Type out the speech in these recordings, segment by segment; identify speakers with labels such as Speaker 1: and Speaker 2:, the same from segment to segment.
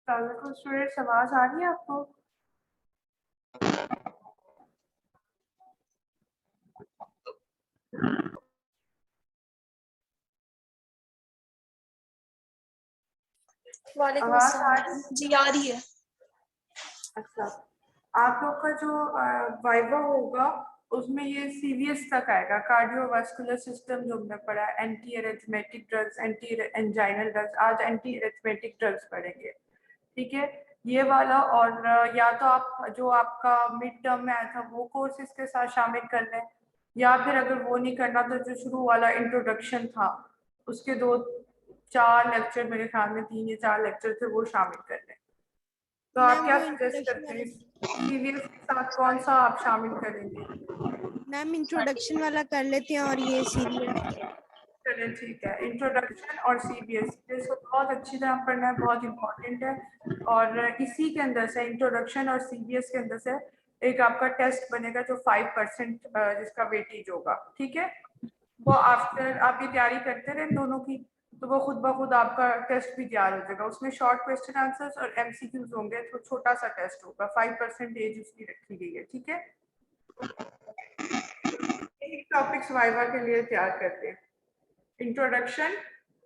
Speaker 1: Students आवाज आ रही है आपको?
Speaker 2: वालेकुम
Speaker 1: आवाज आ रही
Speaker 2: अस्सलाम जी, आ रही है।
Speaker 1: अच्छा, आप लोग का जो वाइवा होगा उसमें ये सीवीएस तक आएगा। कार्डियोवास्कुलर सिस्टम जो हमने पढ़ा, anti arithmetic drugs, anti anginal drugs, आज एंटी एरिथमेटिक ड्रग्स पढ़ेंगे। ठीक है, ये वाला। और या तो आप जो आपका मिड टर्म में आया था वो कोर्स इसके साथ शामिल कर लें, या फिर अगर वो नहीं करना तो जो शुरू वाला इंट्रोडक्शन था उसके 2-4 लेक्चर, मेरे ख्याल में 3 या 4 लेक्चर थे, वो शामिल कर लें। तो आप
Speaker 3: मैम
Speaker 1: क्या
Speaker 3: वो
Speaker 1: सजेस्ट
Speaker 3: इंट्रोडक्शन
Speaker 1: करते
Speaker 3: वाला,
Speaker 1: हैं, सीवीएस के साथ कौन सा आप शामिल करेंगे?
Speaker 3: मैम इंट्रोडक्शन वाला कर लेते हैं और ये सीरियस।
Speaker 1: चलिए ठीक है, इंट्रोडक्शन और सीबीएस इसको बहुत अच्छी तरह पढ़ना है, बहुत इंपॉर्टेंट है। और इसी के अंदर से, इंट्रोडक्शन और सीबीएस के अंदर से एक आपका टेस्ट बनेगा जो 5% जिसका वेटेज होगा। ठीक है, वो आफ्टर आप ये तैयारी करते रहे दोनों की, तो वो खुद ब खुद आपका टेस्ट भी तैयार हो जाएगा। उसमें शॉर्ट क्वेश्चन आंसर्स और एमसीक्यूज होंगे, तो छोटा सा टेस्ट होगा, 5% एज उसकी रखी गई है। ठीक है, एक टॉपिक्स वाइवा के लिए तैयार करते हैं। इंट्रोडक्शन,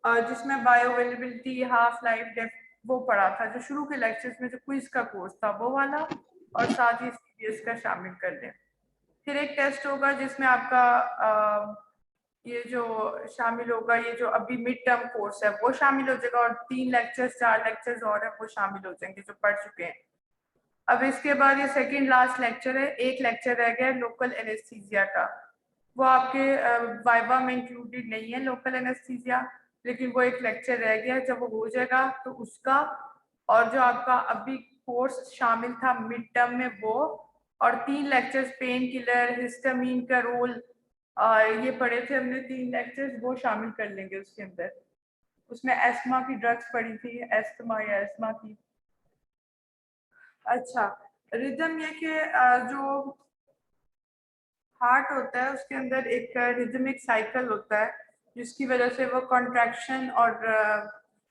Speaker 1: जिसमें bio availability, half life, depth वो पढ़ा था जो शुरू के लेक्चर्स में, जो क्विज का कोर्स था वो वाला, और साथ ही सीबीएस का शामिल कर लें। फिर एक टेस्ट होगा जिसमें आपका ये जो शामिल होगा, ये जो अभी मिड टर्म कोर्स है वो शामिल हो जाएगा, और 3 लेक्चर्स 4 लेक्चर्स और है वो शामिल हो जाएंगे जो पढ़ चुके हैं। अब इसके बाद ये सेकंड लास्ट लेक्चर है, एक लेक्चर रह गया लोकल एनेस्थीसिया का। वो आपके वाइवा में इंक्लूडेड नहीं है लोकल एनेस्थीसिया, लेकिन वो एक लेक्चर रह गया। जब वो हो जाएगा तो उसका, और जो आपका अभी कोर्स शामिल था मिड टर्म में वो, और 3 लेक्चर्स पेन किलर, हिस्टामीन का रोल, ये पढ़े थे हमने 3 लेक्चर्स, वो शामिल कर लेंगे उसके अंदर। उसमें एस्मा की ड्रग्स पढ़ी थी, एस्थमा या एस्मा की। अच्छा, रिदम ये कि जो हार्ट होता है उसके अंदर एक रिदमिक साइकिल होता है, जिसकी वजह से वो कॉन्ट्रैक्शन और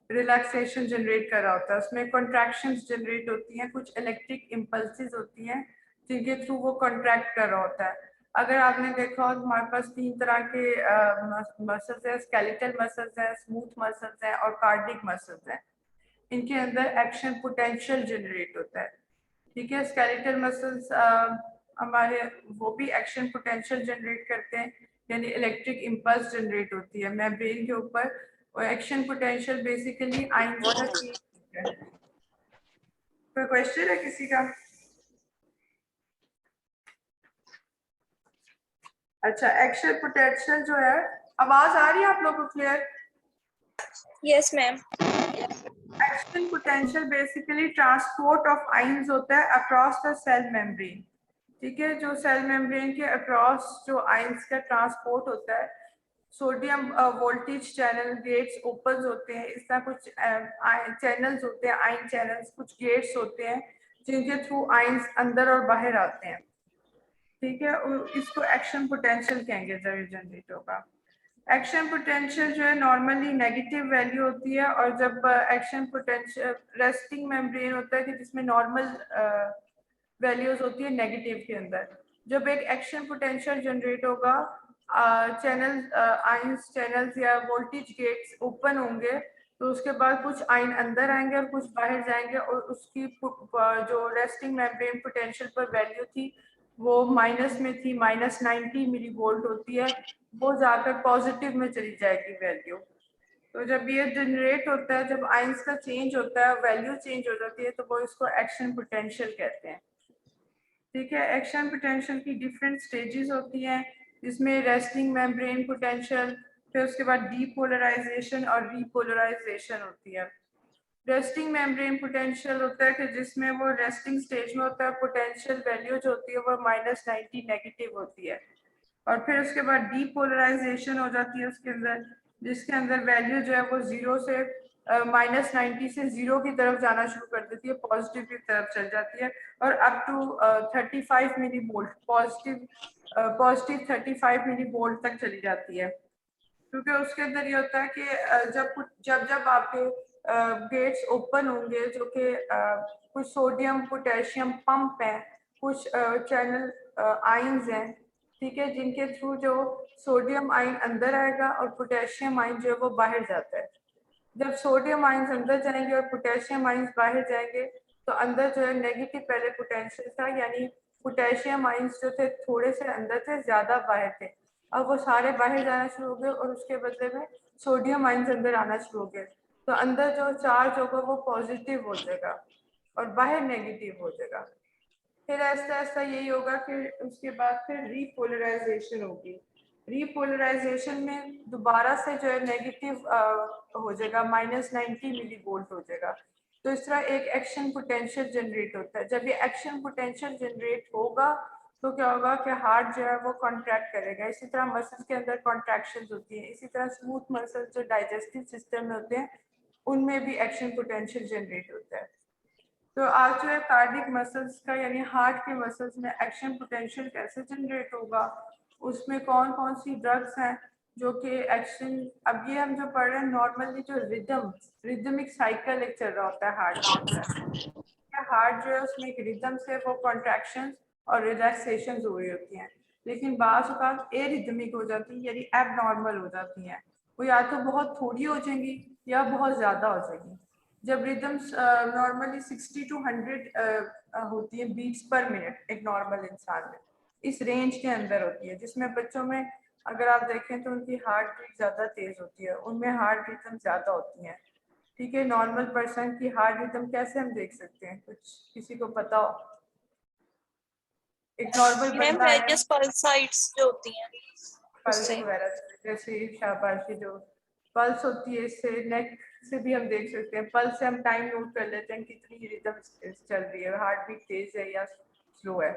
Speaker 1: रिलैक्सेशन जनरेट कर रहा होता है। उसमें कॉन्ट्रैक्शंस जनरेट होती हैं, कुछ इलेक्ट्रिक इम्पल्सेस होती हैं जिनके थ्रू वो कॉन्ट्रैक्ट कर रहा होता है। अगर आपने देखा हो तो हमारे पास 3 तरह के मसल्स हैं, स्केलेटल मसल्स हैं, स्मूथ मसल्स हैं और कार्डिक मसल्स हैं। इनके अंदर एक्शन पोटेंशियल जनरेट होता है। ठीक है, स्केलेटल मसल्स हमारे वो भी एक्शन पोटेंशियल जनरेट करते हैं, यानी इलेक्ट्रिक इम्पल्स जनरेट होती है मेम्ब्रेन के ऊपर। और एक्शन पोटेंशियल बेसिकली आयंस का चेंज है। कोई क्वेश्चन है किसी का? अच्छा, एक्शन पोटेंशियल जो है, आवाज आ रही है आप लोगों को clear?
Speaker 2: Yes ma'am.
Speaker 1: Action potential basically transport of ions होता है अक्रॉस द सेल मेम्ब्रेन। ठीक है, जो सेल मेम्ब्रेन के अक्रॉस जो आयंस का ट्रांसपोर्ट होता है, sodium voltage channel gates open होते हैं, इस तरह कुछ चैनल्स होते हैं, आयन चैनल्स, कुछ गेट्स होते हैं जिनके थ्रू आयंस अंदर और बाहर आते हैं। ठीक है, इसको एक्शन पोटेंशियल कहेंगे जब ये जनरेट होगा। एक्शन पोटेंशियल जो है नॉर्मली नेगेटिव वैल्यू होती है, और जब एक्शन पोटेंशियल रेस्टिंग मेम्ब्रेन होता है कि जिसमें नॉर्मल वैल्यूज होती है नेगेटिव के अंदर, जब एक एक्शन पोटेंशियल जनरेट होगा, चैनल आयंस चैनल्स या वोल्टेज गेट्स ओपन होंगे, तो उसके बाद कुछ आयन अंदर आएंगे और कुछ बाहर जाएंगे, और उसकी जो रेस्टिंग मेम्ब्रेन पोटेंशियल पर वैल्यू थी वो माइनस में थी, -90 मिली वोल्ट होती है, वो जाकर पॉजिटिव में चली जाएगी वैल्यू। तो जब ये जनरेट होता है, जब आयंस का चेंज होता है, वैल्यू चेंज हो जाती है, तो वो इसको एक्शन पोटेंशियल कहते हैं। ठीक है, एक्शन पोटेंशियल की डिफरेंट स्टेजेस होती हैं, जिसमें रेस्टिंग मेम्ब्रेन पोटेंशियल, फिर उसके बाद डीपोलराइजेशन और रीपोलराइजेशन होती है। रेस्टिंग मेम्ब्रेन पोटेंशियल होता है कि जिसमें वो रेस्टिंग स्टेज में होता है, पोटेंशियल वैल्यू जो होती है वो -90 नेगेटिव होती है, और फिर उसके बाद डीपोलराइजेशन हो जाती है उसके अंदर, जिसके अंदर वैल्यू जो है वो 0 से -90 से 0 की तरफ जाना शुरू कर देती है, पॉजिटिव की तरफ चल जाती है, और up to 35 milli volt positive 35 milli volt तक चली जाती है। क्योंकि उसके अंदर ये होता है कि जब जब आपके गेट्स ओपन होंगे जो कि कुछ सोडियम पोटेशियम पंप है, कुछ चैनल आयंस हैं, ठीक है, जिनके थ्रू जो सोडियम आयन अंदर आएगा और पोटेशियम आयन जो है वो बाहर जाता है। जब सोडियम आयंस अंदर जाएंगे और पोटेशियम आयंस बाहर जाएंगे तो अंदर जो है नेगेटिव पहले पोटेंशियल था, यानी पोटेशियम आयंस जो थे थोड़े से अंदर थे, ज्यादा बाहर थे। अब वो सारे बाहर जाना शुरू हो गए और उसके बदले में सोडियम आयंस अंदर आना शुरू हो गए। तो अंदर जो चार्ज होगा वो पॉजिटिव हो जाएगा और बाहर नेगेटिव हो जाएगा। फिर ऐसा ऐसा यही होगा, फिर उसके बाद फिर रीपोलराइजेशन होगी। रीपोलराइजेशन में दोबारा से जो है नेगेटिव हो जाएगा, -90 मिली वोल्ट हो जाएगा। तो इस तरह एक एक्शन पोटेंशियल जनरेट होता है। जब ये एक्शन पोटेंशियल जनरेट होगा तो क्या होगा कि हार्ट जो है वो कॉन्ट्रैक्ट करेगा। इसी तरह मसल्स के अंदर कॉन्ट्रैक्शन होती है। इसी तरह स्मूथ मसल्स जो डाइजेस्टिव सिस्टम में होते हैं उनमें भी एक्शन पोटेंशियल जनरेट होता है। तो आज जो है कार्डिक मसल्स का यानी हार्ट के मसल्स में एक्शन पोटेंशियल कैसे जनरेट होगा, उसमें कौन कौन सी ड्रग्स हैं जो कि एक्शन, अब ये हम जो पढ़ रहे हैं नॉर्मली जो रिदमिक साइकिल एक चल रहा होता है हार्ट के अंदर। हार्ट जो है उसमें एक रिदम से वो कॉन्ट्रैक्शन और रिलैक्सेशन हो रही होती हैं, लेकिन बाज़ औक़ात एरिदमिक हो जाती है यानी एबनॉर्मल हो जाती हैं। वो या तो बहुत थोड़ी हो जाएंगी या बहुत ज़्यादा हो जाएंगी। जब रिदम्स नॉर्मली 60 to 100 होती है बीट्स पर मिनट एक नॉर्मल इंसान में, इस रेंज के अंदर होती है, जिसमें बच्चों में अगर आप देखें तो उनकी हार्ट बीट ज़्यादा तेज़ होती है, उनमें हार्ट रिदम ज़्यादा होती हैं। ठीक है, नॉर्मल पर्सन की हार्ट रिदम कैसे हम देख सकते हैं, कुछ किसी को पता हो? एक नॉर्मल
Speaker 2: मैम
Speaker 1: बंदा है,
Speaker 2: रेडियस पल्साइड्स जो होती हैं
Speaker 1: पल्स
Speaker 2: उससे।
Speaker 1: वगैरह से, जैसे शाबाशी जो पल्स होती है इससे, नेक से भी हम देख सकते हैं। पल्स से हम टाइम नोट कर लेते हैं कितनी रिदम चल रही है, हार्ट बीट तेज है या स्लो है।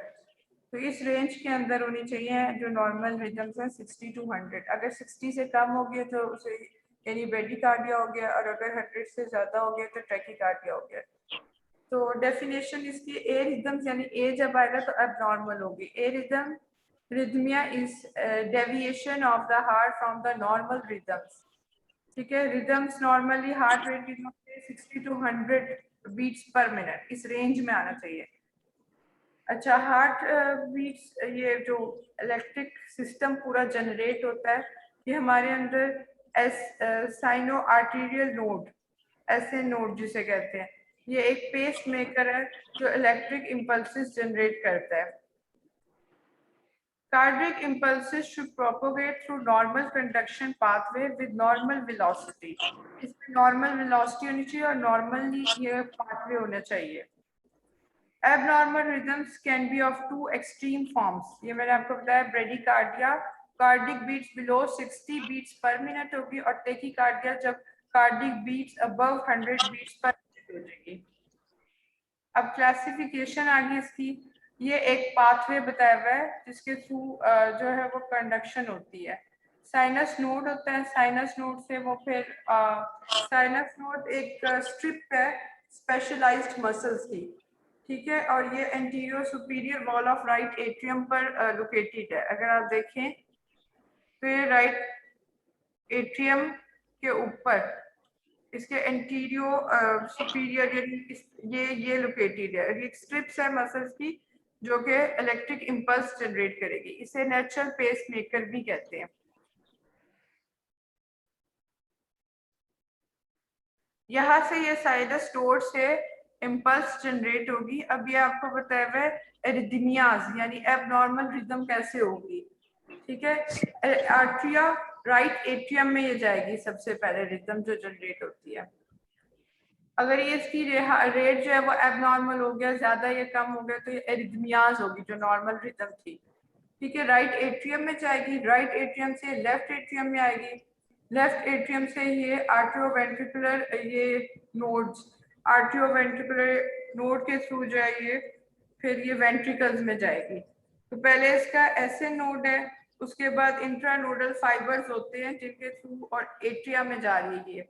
Speaker 1: तो इस रेंज के अंदर होनी चाहिए जो नॉर्मल रिदम्स हैं 60 to 100। अगर 60 से कम हो गया तो उसे यानी ब्रेडिकार्डिया हो गया, और अगर 100 से ज़्यादा हो गया तो ट्रैकिकार्डिया हो गया। तो डेफिनेशन इसकी ए रिदम्स यानी ए जब आएगा तो अब नॉर्मल होगी। A rhythm rhythmia is deviation of the heart from the normal rhythms. ठीक है, रिदम्स नॉर्मली हार्ट रेट की 60 to 100 बीट्स पर मिनट, इस रेंज में आना चाहिए। अच्छा, हार्ट बीट्स, ये जो इलेक्ट्रिक सिस्टम पूरा जनरेट होता है ये हमारे अंदर साइनो आर्टीरियल नोड, ऐसे नोड जिसे कहते हैं, ये एक पेस मेकर है जो इलेक्ट्रिक इम्पल्सेस जनरेट करता है। Cardiac impulses should propagate through normal conduction pathway with normal velocity. इसमें normal velocity होनी चाहिए और normally ये pathway होना चाहिए। Abnormal rhythms can be of two extreme forms. ये मैंने आपको बताया, bradycardia cardiac beats below 60 beats per minute होगी और टेकिकार्डिया जब cardiac beats above 100 beats per minute हो जाएगी। अब क्लासिफिकेशन आ गई इसकी। ये एक पाथवे बताया हुआ है जिसके थ्रू जो है वो कंडक्शन होती है। साइनस नोड होता है, साइनस नोड से वो फिर साइनस नोड एक स्ट्रिप है स्पेशलाइज्ड मसल्स की, ठीक है, और ये anterior superior wall of right atrium पर लोकेटेड है। अगर आप देखें तो राइट एट्रियम के ऊपर इसके एंटीरियो सुपीरियर ये लोकेटेड है। एक स्ट्रिप्स है मसल्स की जो कि इलेक्ट्रिक इम्पल्स जनरेट करेगी। इसे नेचुरल पेस मेकर भी कहते हैं। यहाँ से ये साइनस नोड से इम्पल्स जनरेट होगी। अब ये आपको बताया हुआ है एरिथमियाज यानी एबनॉर्मल रिदम कैसे होगी। ठीक है, आर्ट्रिया राइट एट्रियम में ये जाएगी सबसे पहले रिदम जो जनरेट होती है। अगर ये इसकी रेट जो है वो एबनॉर्मल हो गया, ज्यादा या कम हो गया, तो ये एरिथमियाज होगी जो नॉर्मल रिदम थी। ठीक है, राइट एट्रियम में जाएगी, राइट एट्रियम से लेफ्ट एट्रियम में आएगी, लेफ्ट एट्रियम से ये आर्ट्रियोवेंट्रिकुलर ये नोड्स, आर्ट्रियोवेंट्रिकुलर नोड के थ्रू जो है ये फिर ये वेंट्रिकल्स में जाएगी। तो पहले इसका ऐसे नोड है, उसके बाद इंट्रानोडल फाइबर्स होते हैं जिनके थ्रू और एट्रिया में जा रही है, ये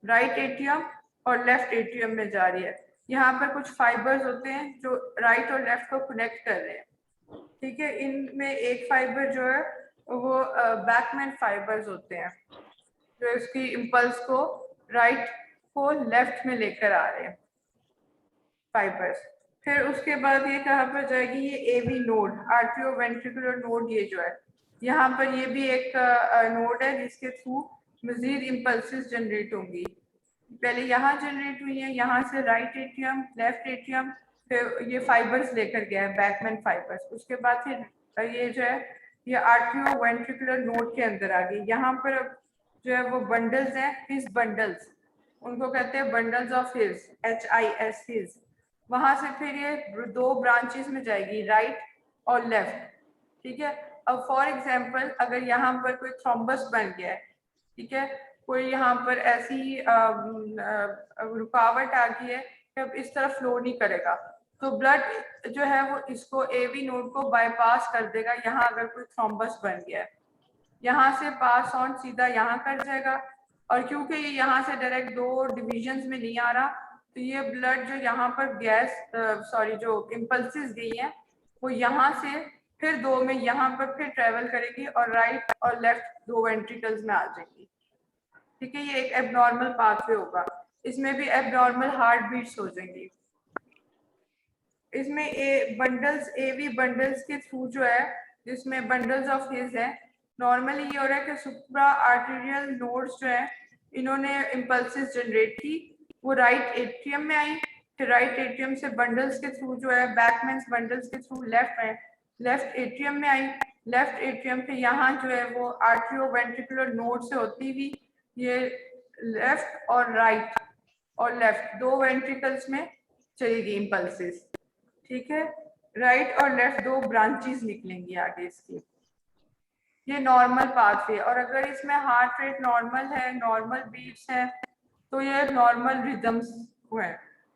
Speaker 1: राइट एट्रियम और लेफ्ट एट्रियम में जा रही है। यहाँ पर कुछ फाइबर्स होते हैं जो राइट और लेफ्ट को कनेक्ट कर रहे हैं। ठीक है, इनमें एक फाइबर जो है वो बैकमैन फाइबर्स होते हैं जो इसकी इम्पल्स को राइट को लेफ्ट में लेकर आ रहे हैं फाइबर्स। फिर उसके बाद ये कहाँ पर जाएगी, ये एवी नोड, आर्टियो वेंट्रिकुलर नोड, ये जो है यहाँ पर ये भी एक नोड है जिसके थ्रू मजीद इम्पल्सिस जनरेट होंगी। पहले यहाँ जनरेट हुई है, यहाँ से राइट एट्रियम, लेफ्ट एट्रियम, फिर ये फाइबर्स लेकर गया है बैकमैन फाइबर्स। उसके बाद फिर ये जो है ये आर्टियो वेंट्रिकुलर नोड के अंदर आ गई। यहाँ पर अब जो है वो बंडल्स हैं, हिज बंडल्स, उनको कहते हैं bundles of his, HIS his. वहां से फिर ये 2 ब्रांचेस में जाएगी, राइट और लेफ्ट, ठीक है। अब फॉर एग्जांपल अगर यहाँ पर कोई थ्रोम्बस बन गया है, ठीक है, कोई यहाँ पर ऐसी रुकावट आ गई है कि अब इस तरफ फ्लो नहीं करेगा, तो ब्लड जो है वो इसको एवी नोड को बाईपास कर देगा। यहाँ अगर कोई थ्रोम्बस बन गया है, यहाँ से पास ऑन सीधा यहाँ कर जाएगा, और क्योंकि ये यहाँ से डायरेक्ट 2 डिविजन्स में नहीं आ रहा, तो ये ब्लड जो यहाँ पर जो इम्पल्सिस गई है वो यहाँ से फिर 2 में यहाँ पर फिर ट्रेवल करेगी और राइट और लेफ्ट 2 वेंट्रिकल्स में आ जाएगी, ठीक है। ये एक एबनॉर्मल पाथवे होगा, इसमें भी एबनॉर्मल हार्ट बीट्स हो जाएंगी। इसमें एवी बंडल्स के थ्रू जो है, जिसमें बंडल्स ऑफ हिज है, नॉर्मली ये हो रहा है कि सुप्रा आर्टेरियल नोड्स जो है इन्होंने इम्पल्सिस जनरेट की, वो राइट एट्रियम में आई, फिर राइट एट्रियम से बंडल्स के थ्रू जो है बैकमैन्स बंडल्स के थ्रू लेफ्ट एट्रियम में आई, लेफ्ट एट्रियम पे यहाँ जो है वो आर्टियो वेंट्रिकुलर नोड से होती हुई ये लेफ्ट और राइट और लेफ्ट 2 वेंट्रिकल्स में चली गई इम्पल्सिस, ठीक है। राइट और लेफ्ट 2 ब्रांचेस निकलेंगी आगे इसकी। ये नॉर्मल पाथवे, और अगर इसमें हार्ट रेट नॉर्मल है, नॉर्मल बीट्स है, तो ये नॉर्मल रिदम्स हुए।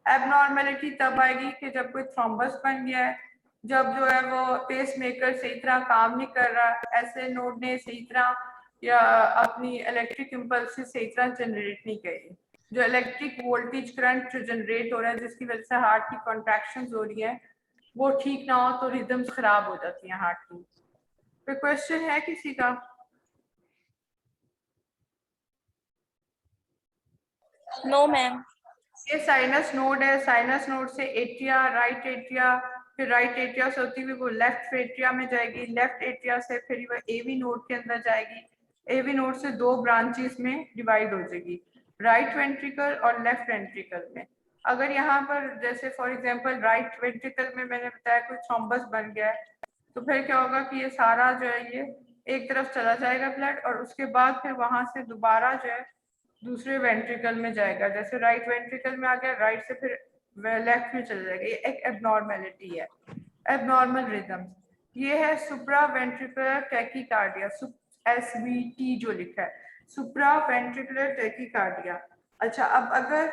Speaker 1: एबनॉर्मेलिटी तब आएगी कि जब कोई थ्रोम्बस बन गया है, जब जो है वो पेस मेकर सही तरह काम नहीं कर रहा, ऐसे नोड ने सही तरह या अपनी इलेक्ट्रिक इम्पल्स सही तरह जनरेट नहीं करी, जो इलेक्ट्रिक वोल्टेज करंट जो जनरेट हो रहा है जिसकी वजह से हार्ट की कॉन्ट्रैक्शंस हो रही है वो ठीक ना हो, तो रिदम्स खराब हो जाती हैं हार्ट की। कोई क्वेश्चन है किसी का?
Speaker 2: No ma'am.
Speaker 1: ये साइनस नोड है, साइनस नोड से एट्रिया, राइट एट्रिया, फिर राइट एट्रिया से होती हुई वो लेफ्ट एट्रिया में जाएगी, लेफ्ट एट्रिया से फिर वो एवी नोड के अंदर जाएगी, एवी नोड से 2 ब्रांचेस में डिवाइड हो जाएगी, राइट वेंट्रिकल और लेफ्ट वेंट्रिकल में। अगर यहाँ पर जैसे फॉर एग्जांपल राइट वेंट्रिकल में मैंने बताया कोई थ्रोम्बस बन गया है, तो फिर क्या होगा कि ये सारा जो है ये एक तरफ चला जाएगा ब्लड, और उसके बाद फिर वहां से दोबारा जो है दूसरे वेंट्रिकल में जाएगा। जैसे राइट वेंट्रिकल में आ गया, राइट से फिर लेफ्ट में चला जाएगा। ये एक एबनॉर्मेलिटी है, एबनॉर्मल रिदम। ये है सुप्रा वेंट्रिकुलर टैकीकार्डिया, SVT जो लिखा है, सुप्रा वेंट्रिकुलर टैकीकार्डिया। अच्छा, अब अगर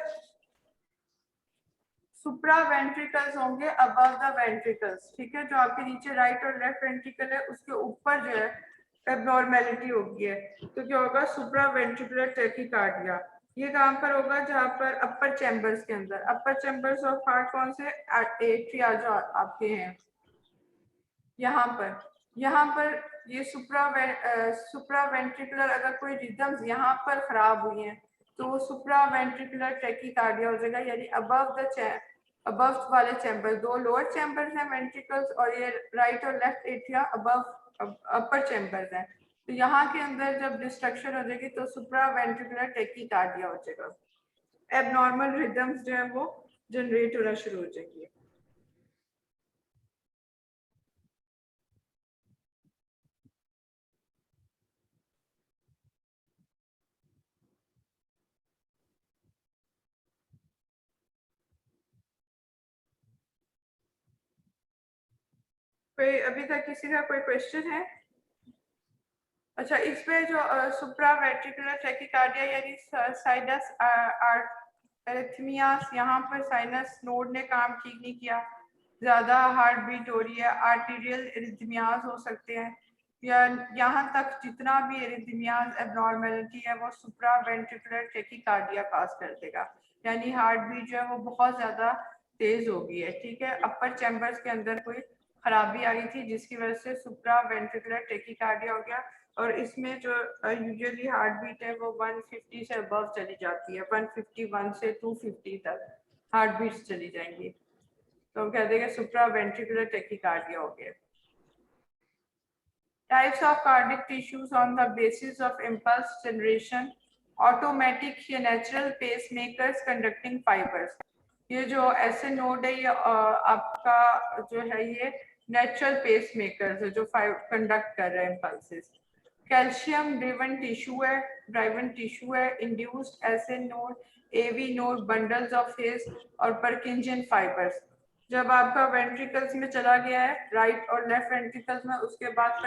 Speaker 1: सुप्रा वेंट्रिकल्स होंगे अबव द वेंट्रिकल्स, ठीक है, जो आपके नीचे राइट और लेफ्ट वेंट्रिकल है उसके ऊपर जो है एबनॉर्मेलिटी होगी है, तो क्या होगा, सुप्रा वेंट्रिकुलर टैकीकार्डिया। ये कहाँ पर होगा, जहाँ पर अपर चैम्बर्स के अंदर, अपर चैम्बर्स ऑफ हार्ट कौन से, एट्रिया जो आपके हैं यहाँ पर ये सुप्रा वेंट्रिकुलर अगर कोई रिदम्स यहाँ पर खराब हुई हैं तो वो सुप्रा वेंट्रिकुलर टैकीकार्डिया हो जाएगा, यानी अबव वाले चैम्बर, 2 लोअर चैम्बर्स हैं वेंट्रिकल्स, और ये राइट और लेफ्ट एट्रिया अबव अपर चैम्बर्स हैं, तो यहाँ के अंदर जब डिस्ट्रक्शन हो जाएगी तो सुप्रा वेंट्रिकुलर टैकीकार्डिया हो जाएगा, एबनॉर्मल रिदम्स जो है वो जनरेट होना शुरू हो जाएंगे। कोई अभी तक किसी का कोई क्वेश्चन है? अच्छा, इसमें जो सुप्रा वेंट्रिकुलर टैकीकार्डिया यानी साइनस एरिथमियास, यहाँ पर साइनस नोड ने काम ठीक नहीं किया, ज्यादा हार्ट बीट हो रही है, आर्टीरियल एरिथमियास हो सकते हैं, या यहाँ तक जितना भी एरिथमियास एबनॉर्मेलिटी है वो सुप्रा वेंट्रिकुलर टैकीकार्डिया पास कर देगा, यानी हार्ट बीट जो है वो बहुत ज्यादा तेज हो गई है, ठीक है। अपर चैम्बर्स के अंदर कोई खराबी आ गई थी जिसकी वजह से सुप्रा वेंट्रिकुलर टैकीकार्डिया हो गया, और इसमें जो यूजुअली हार्ट बीट है वो 150 से अबव चली जाती है, 151 से 250 तक हार्ट बीट्स चली जाएंगी, तो हम कहते हैं कि सुप्रा वेंट्रिकुलर टैकीकार्डिया हो गया। Types of cardiac tissues on the basis of impulse generation, automatic या natural pacemakers, conducting fibers। ये जो ऐसे नोड है ये आपका जो है ये नेचुरल पेसमेकर्स है जो कंडक्ट कर रहे हैं इम्पल्सेस। कैल्शियम ड्राइवन टिश्यू है, induced SA node, AV node, bundles of His और परकिंजियन फाइबर्स। जब आपका वेंट्रिकल्स में चला गया है राइट और लेफ्ट वेंट्रिकल्स में, उसके बाद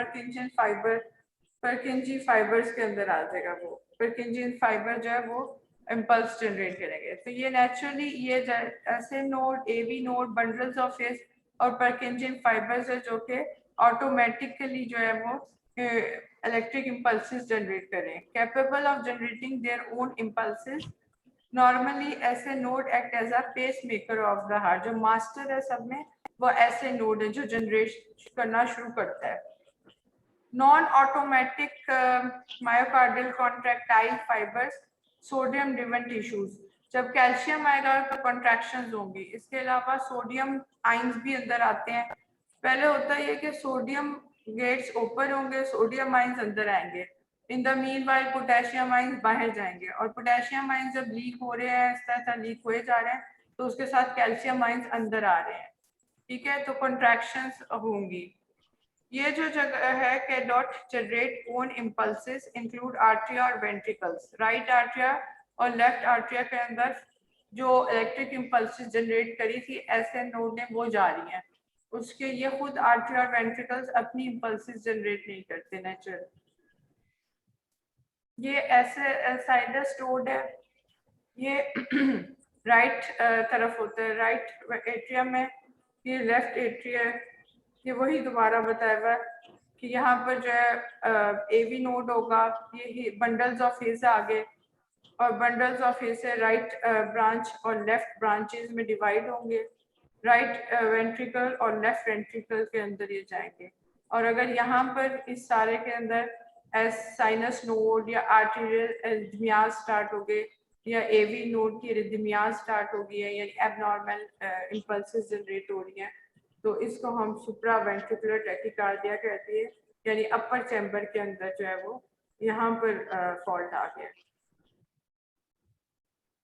Speaker 1: परकिंजी फाइबर्स के अंदर आ जाएगा। वो परकिंजियन फाइबर जो है वो इम्पल्स जनरेट करेंगे। तो ये नेचुरली ये SA node, AV node, bundles of His और परकिंजियन फाइबर्स है जो कि ऑटोमेटिकली जो है वो इलेक्ट्रिक इम्पल्सेस जनरेट करें, capable of generating their own impulses. Normally ऐसे node act as a pacemaker of the heart. जो मास्टर है सब में वो ऐसे नोड है जो जनरेट करना शुरू करता है। Non automatic myocardial contractile fibres, sodium driven tissues. जब कैल्शियम आएगा तो कॉन्ट्रैक्शंस होंगी। इसके अलावा सोडियम आइंस भी अंदर आते हैं। पहले होता है कि सोडियम गेट्स ओपन होंगे, सोडियम आइंस अंदर आएंगे। In the mean while potassium ions बाहर जाएंगे, और पोटेशियम आइंस जब लीक हो रहे हैं, इस तरह लीक हुए जा रहे हैं, तो उसके साथ कैल्शियम आइंस अंदर आ रहे हैं। ठीक है, तो कॉन्ट्रैक्शंस होंगी। ये जो जगह है के dot generate own impulses include atria और वेंट्रिकल्स। राइट आर्ट्रिया और लेफ्ट आर्ट्रिया के अंदर जो इलेक्ट्रिक इम्पल्सेस जनरेट करी थी ऐसे नोड ने वो जा रही हैं। उसके ये खुद आर्ट्रिया और वेंट्रिकल्स अपनी इम्पल्सेस जनरेट नहीं करते नेचुरल। ये ऐसे साइनस नोड है, ये राइट तरफ होता है, राइट एट्रियम में। ये लेफ्ट एट्रिया है। ये वही दोबारा बताया हुआ है कि यहाँ पर जो है एवी नोड होगा, ये बंडल्स ऑफ हेज आगे, और बंडल्स ऑफ हेज से राइट ब्रांच और लेफ्ट ब्रांचेस में डिवाइड होंगे। राइट वेंट्रिकल और लेफ्ट वेंट्रिकल के अंदर ये जाएंगे। और अगर यहाँ पर इस सारे के अंदर साइनस नोड या आर्टेरियल एरिथमियाज स्टार्ट हो गए, या एवी नोड की एरिथमियाज स्टार्ट हो गई है, यानी एबनॉर्मल इम्पल्सेस जनरेट हो रही हैं, तो इसको हम सुप्रा वेंट्रिकुलर टैकीकार्डिया कहते हैं, यानी अपर चैम्बर के अंदर जो है वो यहाँ पर फॉल्ट आ गया।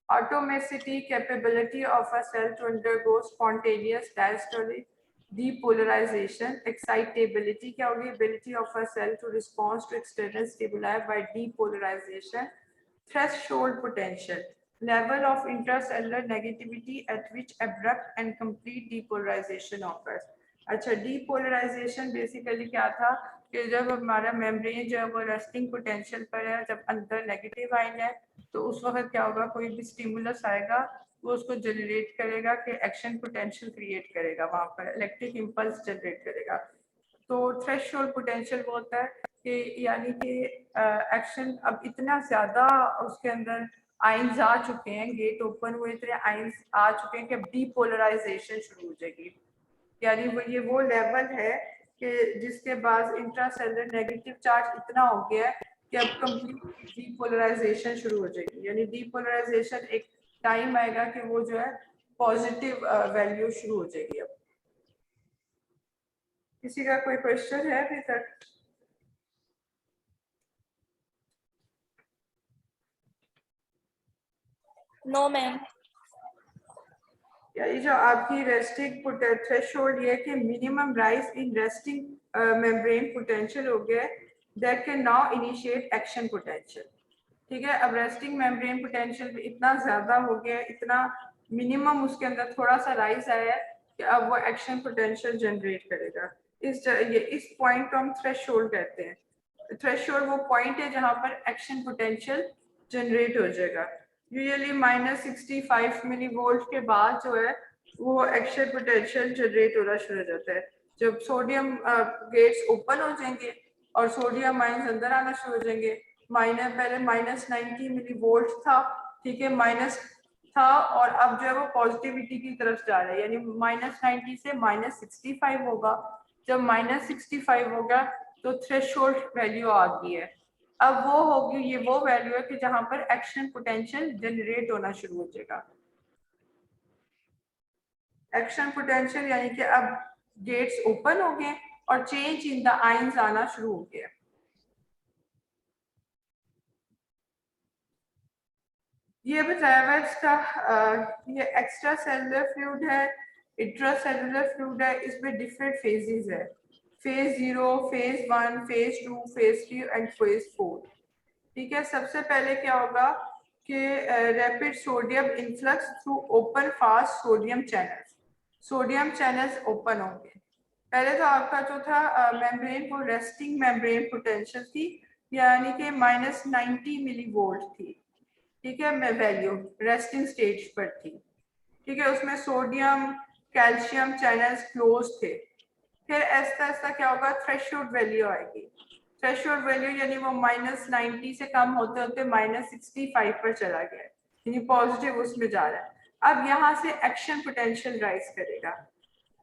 Speaker 1: Atomicity, capability of a cell to undergo spontaneous diastolic depolarization. Excitability क्या होगी? Ability of a cell to respond to external stimuli by depolarization. Threshold potential, level of intracellular negativity at which abrupt and complete depolarization occurs. अच्छा, depolarisation basically क्या था कि जब हमारा membrane जो है वो रेस्टिंग पोटेंशियल पर है, जब अंदर नेगेटिव आयन है, तो उस वक्त क्या होगा, कोई भी स्टिमुलस आएगा वो उसको जनरेट करेगा कि एक्शन पोटेंशियल क्रिएट करेगा, वहां पर इलेक्ट्रिक इम्पल्स जनरेट करेगा। तो थ्रेशोल्ड पोटेंशियल वो होता है कि यानी कि एक्शन अब इतना ज्यादा उसके अंदर आइंस आ चुके हैं, गेट ओपन हुए, इतने आइंस आ चुके हैं कि अब डीपोलराइजेशन शुरू हो जाएगी। यानी वो लेवल है कि जिसके बाद इंट्रासेलुलर नेगेटिव चार्ज इतना हो गया है कि अब कंप्लीट डीपोलराइजेशन शुरू हो जाएगी। यानी डीपोलराइजेशन एक टाइम आएगा कि वो जो है पॉजिटिव वैल्यू शुरू हो जाएगी। अब किसी का कोई क्वेश्चन है अभी तक?
Speaker 2: No ma'am.
Speaker 1: यानी जो आपकी रेस्टिंग थ्रेशोल्ड ये कि minimum rise in resting membrane potential हो गया, that can now initiate action potential. ठीक है, अब रेस्टिंग मेम्ब्रेन पोटेंशियल इतना ज्यादा हो गया, इतना मिनिमम उसके अंदर थोड़ा सा राइज आया है कि अब वो एक्शन पोटेंशियल जनरेट करेगा। इस पॉइंट को हम थ्रेशोल्ड कहते हैं। थ्रेशोल्ड वो पॉइंट है जहां पर एक्शन पोटेंशियल जनरेट हो जाएगा। यूजुअली -65 मिली वोल्ट के बाद जो है वो एक्शन पोटेंशियल जनरेट होना शुरू हो जाता है। जब सोडियम गेट्स ओपन हो जाएंगे और सोडियम आयंस अंदर आना शुरू हो जाएंगे। पहले -90 मिली वोल्ट था, ठीक है, माइनस था, और अब जो है वो पॉजिटिविटी की तरफ जा रहा है, यानी -90 से -65 होगा। जब -65 होगा तो थ्रेशोल्ड वैल्यू आ गई है। अब वो होगी, ये वो वैल्यू है कि जहां पर एक्शन पोटेंशियल जनरेट होना शुरू हो जाएगा। एक्शन पोटेंशियल यानी कि अब गेट्स ओपन हो गए और चेंज इन द आयंस आना शुरू हो गया। ये बताया हुआ इसका ये एक्स्ट्रा सेलुलर फ्लूइड है, इंट्रा सेलुलर फ्लूइड है, इसमें डिफरेंट फेजेस है, phase 0, phase 1, phase 2, phase 3 and phase 4। ठीक है, सबसे पहले क्या होगा कि rapid sodium influx through open fast sodium channels, sodium channels open होंगे। पहले तो आपका जो था मेम्ब्रेन वो रेस्टिंग मेम्ब्रेन पोटेंशियल थी, यानी कि -90 मिली वोल्ट थी। ठीक है, मैं वैल्यू रेस्टिंग स्टेज पर थी। ठीक है, उसमें सोडियम कैल्शियम चैनल्स क्लोज थे। फिर ऐसा ऐसा क्या होगा, थ्रेशोल्ड वैल्यू आएगी। थ्रेशोल्ड वैल्यू यानी वो -90 से कम होते होते -65 पर चला गया, यानी पॉजिटिव उसमें जा रहा है। अब यहाँ से एक्शन पोटेंशियल राइज करेगा।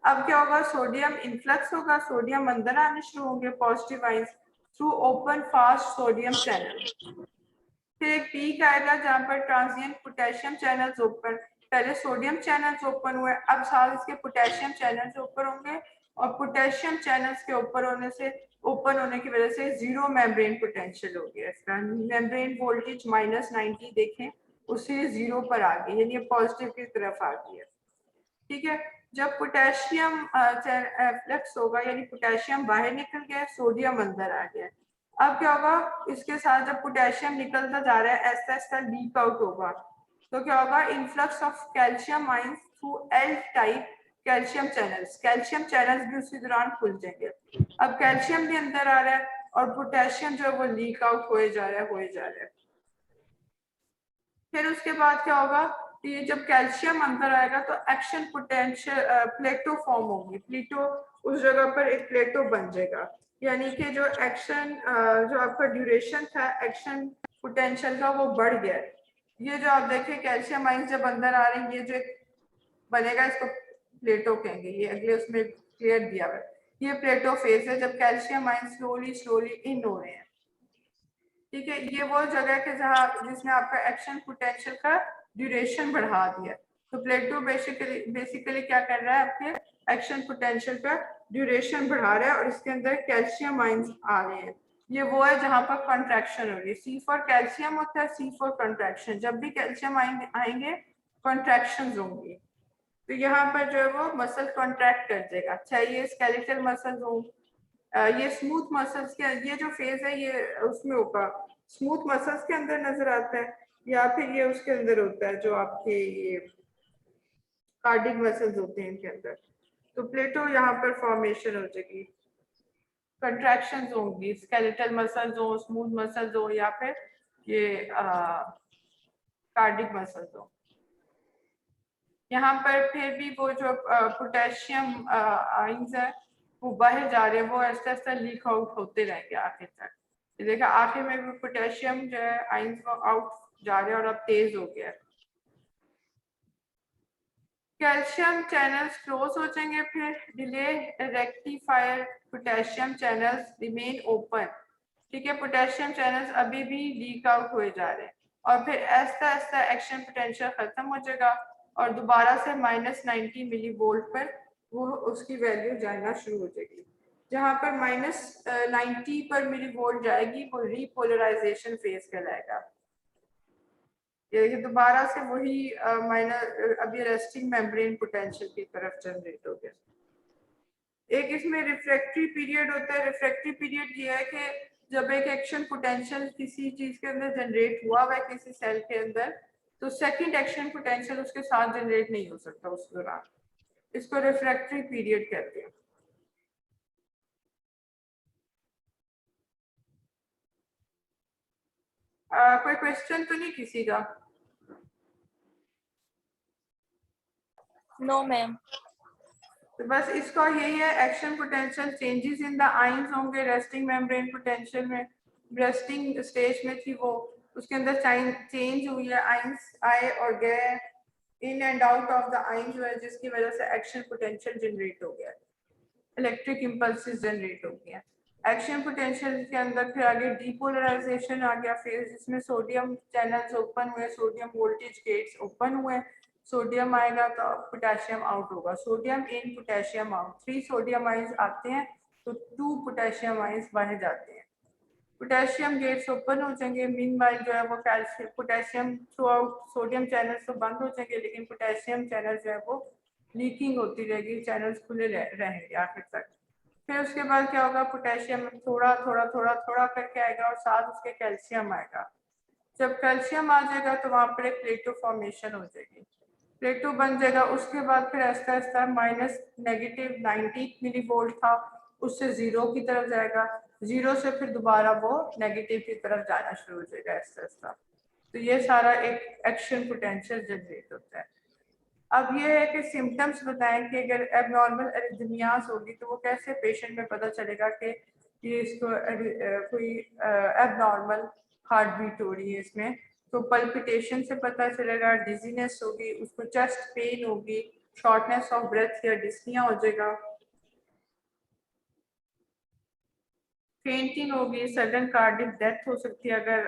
Speaker 1: अब क्या होगा, सोडियम इन्फ्लक्स होगा, सोडियम अंदर आने शुरू होंगे positive ions through open fast sodium channel. फिर एक पीक आएगा जहां पर ट्रांजिएंट पोटेशियम चैनल्स ओपन, पहले सोडियम चैनल्स ओपन हुए, अब साथ इसके पोटेशियम चैनल्स ओपन होंगे और पोटेशियम चैनल्स के ओपन होने की वजह से जीरो मेम्ब्रेन पोटेंशियल हो गया। इसका मेम्ब्रेन वोल्टेज -90 देखें, उससे जीरो पर आ गई, यानी पॉजिटिव की तरफ आ गई है। ठीक है, जब पोटेशियम फ्लक्स होगा यानी पोटेशियम बाहर निकल गया, सोडियम अंदर आ गया। अब क्या होगा, इसके साथ जब पोटेशियम निकलता जा रहा है ऐसा ऐसा लीक आउट होगा, तो क्या होगा, influx of calcium ions through L type calcium channels, calcium channels भी उसी दौरान खुल जाएंगे। अब कैल्शियम भी अंदर आ रहा है और पोटेशियम जो है वो लीक आउट होए जा रहा है। फिर उसके बाद क्या होगा, ये जब कैल्शियम अंदर आएगा तो एक्शन पोटेंशियल प्लेटो फॉर्म होगी, प्लेटो उस जगह पर एक प्लेटो बन जाएगा, यानी कि जो एक्शन जो आपका ड्यूरेशन था एक्शन पोटेंशियल का वो बढ़ गया। ये जो आप देखें कैल्शियम आइंस जब अंदर आ रहे हैं, ये जो एक बनेगा इसको प्लेटो कहेंगे, ये अगले उसमें क्लियर दिया हुआ है। ये प्लेटो फेज है जब calcium ions slowly slowly in हो रहे हैं। ठीक है, ये वो जगह के जहाँ जिसने आपका एक्शन पोटेंशियल का ड्यूरेशन बढ़ा दिया। तो प्लेटो बेसिकली क्या कर रहा है, आपके एक्शन पोटेंशियल का ड्यूरेशन बढ़ा रहा है और इसके अंदर कैल्शियम आइंस आ रहे हैं। ये वो है जहां पर कॉन्ट्रैक्शन हो रही है, C फॉर कैल्शियम होता है, C फॉर कॉन्ट्रैक्शन। जब भी कैल्शियम आएंगे कॉन्ट्रैक्शन होंगी, तो यहाँ पर जो है वो मसल कॉन्ट्रैक्ट कर देगा, चाहे ये स्केलेटल मसल्स हो, ये स्मूथ मसल्स के, ये जो फेज है ये उसमें होगा स्मूथ मसल्स के अंदर नजर आता है, या फिर ये उसके अंदर होता है जो आपके ये कार्डिक मसल्स होते हैं इनके अंदर। तो प्लेटो यहाँ पर फॉर्मेशन हो जाएगी, कंट्रैक्शंस होंगी, स्केलेटल मसल्स हो, स्मूथ मसल्स हो, या फिर ये कार्डिक मसल्स हो। यहाँ पर फिर भी वो जो पोटेशियम आइंस है वो बाहर जा रहे हैं, वो ऐसा ऐसा लीक आउट होते रहेंगे आखिर तक। देखा आखिर में भी पोटेशियम जो है आइंस वो आउट जा रहे हैं और अब तेज हो गया। कैल्शियम चैनल्स क्लोज हो जाएंगे, फिर delay rectifier potassium channels remain open. ठीक है, पोटेशियम चैनल्स अभी भी लीक आउट हुए जा रहे हैं और फिर ऐसा ऐसा एक्शन पोटेंशियल खत्म हो जाएगा और दोबारा से -90 मिली वोल्ट पर वो उसकी वैल्यू जाना शुरू हो जाएगी। जहां पर -90 पर मिली वोल्ट जाएगी वो रीपोलराइजेशन फेज कहलाएगा। ये दोबारा से वही अभी रेस्टिंग मेम्ब्रेन पोटेंशियल की तरफ जनरेट हो गया। एक इसमें रिफ्रैक्टरी पीरियड होता है। रिफ्रैक्टरी पीरियड ये है कि जब एक एक्शन पोटेंशियल किसी चीज के अंदर जनरेट हुआ है किसी सेल के अंदर, तो सेकंड एक्शन पोटेंशियल उसके साथ जनरेट नहीं हो सकता उस दौरान, इसको रिफ्रैक्टरी पीरियड कहते हैं। कोई क्वेश्चन तो नहीं किसी का?
Speaker 2: No ma'am.
Speaker 1: तो बस इसका यही है, action potential changes in the ions होंगे रेस्टिंग मेम्ब्रेन पोटेंशियल में, रेस्टिंग स्टेज में थी वो, उसके अंदर चेंज हुई है, आयंस आए और गए, in and out of the ions हुए, जिसकी वजह से एक्शन पोटेंशियल जनरेट हो गया, इलेक्ट्रिक इंपल्सेस जनरेट हो गया। एक्शन पोटेंशियल के अंदर फिर आगे डीपोलराइजेशन आ गया फेज, जिसमें सोडियम चैनल्स ओपन हुए, सोडियम वोल्टेज गेट्स ओपन हुए, सोडियम आएगा तो पोटेशियम आउट होगा, सोडियम इन पोटेशियम आउट, 3 सोडियम आइंस आते हैं तो 2 पोटेशियम आइंस बाहर जाते हैं, पोटेशियम गेट्स ओपन हो जाएंगे। मीनवाइल जो है वो calcium potassium through out sodium channels तो बंद हो जाएंगे, लेकिन पोटेशियम चैनल जो है वो लीकिंग होती रहेगी, चैनल्स खुले रहेंगे आखिर तक। फिर उसके बाद क्या होगा, पोटेशियम थोड़ा थोड़ा थोड़ा थोड़ा करके आएगा और साथ उसके कैल्शियम आएगा। जब कैल्शियम आ जाएगा तो वहां पर एक प्लेटो फॉर्मेशन हो जाएगी, प्लेटो बन जाएगा। उसके बाद फिर आहिस्ता आहिस्ता -90 मिली वोल्ट था, उससे 0 की तरफ जाएगा, 0 से फिर दोबारा वो नेगेटिव की तरफ जाना शुरू हो जाएगा आहिस्ता आहिस्ता। तो ये सारा एक एक्शन पोटेंशियल जनरेट होता है। अब ये है कि सिम्टम्स बताएं कि अगर एबनॉर्मल एरिथमियाज होगी तो वो कैसे पेशेंट में पता चलेगा कि ये इसको कोई एबनॉर्मल हार्ट बीट हो रही है इसमें। तो पल्पिटेशन से पता चलेगा, डिजीनेस होगी, उसको चेस्ट पेन होगी, शॉर्टनेस ऑफ ब्रेथ या डिस्निया हो जाएगा, फेंटिंग होगी, सडन कार्डिक डेथ हो सकती है अगर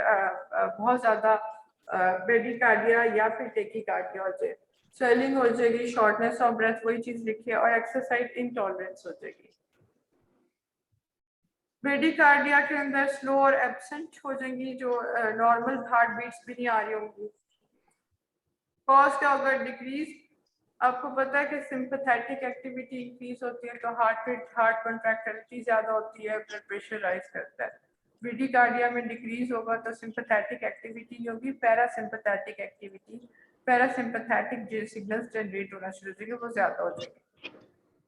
Speaker 1: बहुत ज्यादा ब्रेडिकार्डिया या फिर टेकिकार्डिया हो जाए, स्वेलिंग हो जाएगी, शॉर्टनेस ऑफ ब्रेथ वही चीज लिखी है, और एक्सरसाइज इंटॉलरेंस हो जाएगी। ब्रेडिकार्डिया के अंदर स्लो और एब्सेंट हो जाएंगी, जो नॉर्मल हार्ट बीट्स भी नहीं आ रही होंगी। कॉज क्या होगा, डिक्रीज। आपको पता है कि सिंपैथेटिक एक्टिविटी इंक्रीज होती है तो हार्ट रेट, हार्ट कॉन्ट्रैक्टिलिटी ज्यादा होती है, ब्लड प्रेशर राइज करता है। ब्रेडिकार्डिया में डिक्रीज होगा तो सिंपैथेटिक एक्टिविटी नहीं होगी, पैरासिम्पैथेटिक एक्टिविटी, पैरासिम्पैथेटिक जो सिग्नल्स जनरेट होना शुरू हो जाएंगे वो ज्यादा हो जाएंगे।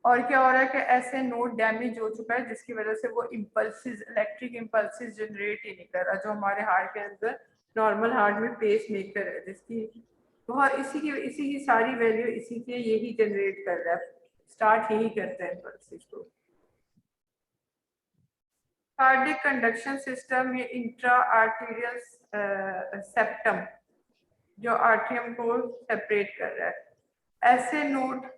Speaker 1: और क्या हो रहा है कि ऐसे नोड डैमेज हो चुका है जिसकी वजह से वो इम्पल्सिस, इलेक्ट्रिक इम्पल्सिस जनरेट ही नहीं कर रहा, जो हमारे हार्ट के अंदर नॉर्मल हार्ट में पेस मेकर है, जिसकी बहुत इसी की सारी वैल्यू इसी के यही जनरेट कर रहा है, स्टार्ट यही करता है इम्पल्सिस को। कार्डिक कंडक्शन सिस्टम, ये इंट्रा आर्टीरियल सेप्टम जो आर्टरियम को सेपरेट कर रहा है, ऐसे नोड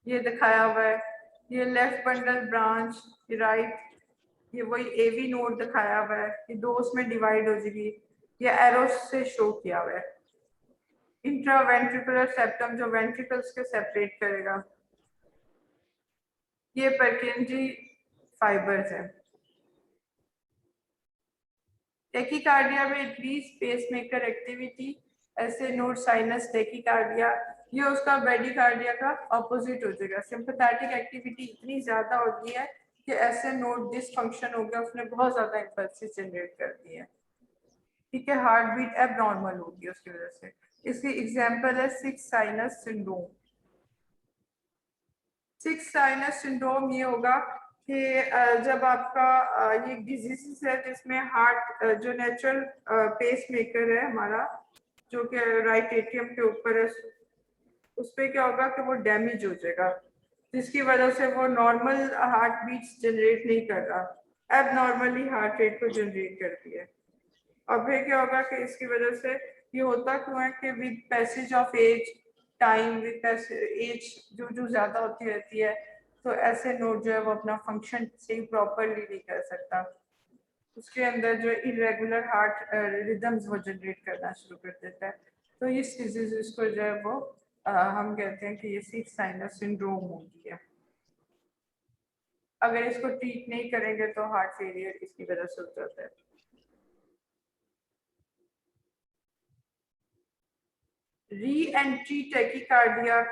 Speaker 1: ये दिखाया हुआ है, ये लेफ्ट बंडल ब्रांच, ये राइट, ये वही एवी नोड दिखाया हुआ है, ये दो उसमें डिवाइड हो जाएगी, ये एरो से शो किया हुआ है। इंट्रावेंट्रिकुलर सेप्टम जो वेंट्रिकल्स के सेपरेट करेगा, ये परकिंजी फाइबर्स है। टेकिकार्डिया में इंक्रीज पेसमेकर एक्टिविटी, ऐसे नोड साइनस टेकिकार्डिया, ये उसका ब्रेडिकार्डिया का ऑपोजिट हो जाएगा। सिंपैथेटिक एक्टिविटी इतनी ज्यादा हो गई है कि ऐसे नोड डिसफंक्शन हो गया, उसने बहुत ज्यादा इम्पल्सिस जनरेट कर दी है, ठीक है, हार्ट बीट एबनॉर्मल होगी उसकी वजह से। इसकी एग्जांपल है 6 साइनस सिंड्रोम। 6 साइनस सिंड्रोम ये होगा कि जब आपका ये डिजीज है जिसमें हार्ट जो नेचुरल पेस मेकर है हमारा, जो कि राइट एट्रियम के ऊपर है, उस पर क्या होगा कि वो डैमेज हो जाएगा, जिसकी वजह से वो नॉर्मल हार्ट बीट्स जनरेट नहीं कर रहा, अब नॉर्मली हार्ट रेट को जनरेट करती है। और फिर क्या होगा कि इसकी वजह से ये होता क्यों है कि with passage of age, time with age जो ज्यादा होती रहती है, तो ऐसे नोड जो है वो अपना फंक्शन सही प्रॉपरली नहीं कर सकता, उसके अंदर जो इरेगुलर हार्ट रिदम्स वो जनरेट करना शुरू कर देता है। तो इस डिजीज को जो है वो हम कहते हैं कि ये 6 साइनस सिंड्रोम होती है। अगर इसको ट्रीट नहीं करेंगे तो हार्ट फेलियर इसकी वजह से हो जाता है। री एंट्री टेकिकार्डिया,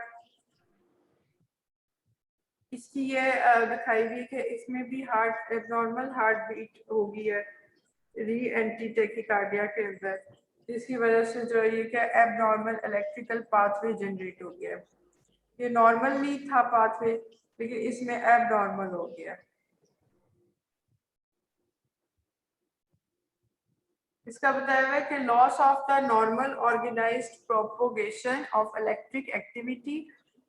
Speaker 1: इसकी ये दिखाई हुई कि इसमें भी हार्ट एबनॉर्मल हार्ट बीट हो गई है री एंट्री टेकिकार्डिया के अंदर, जिसकी वजह से जो ये क्या एबनॉर्मल इलेक्ट्रिकल पाथवे जनरेट हो गया है। ये नॉर्मल नहीं था पाथवे, लेकिन इसमें एबनॉर्मल हो गया। इसका बताया हुआ है कि loss of the normal organised propagation of electric activity,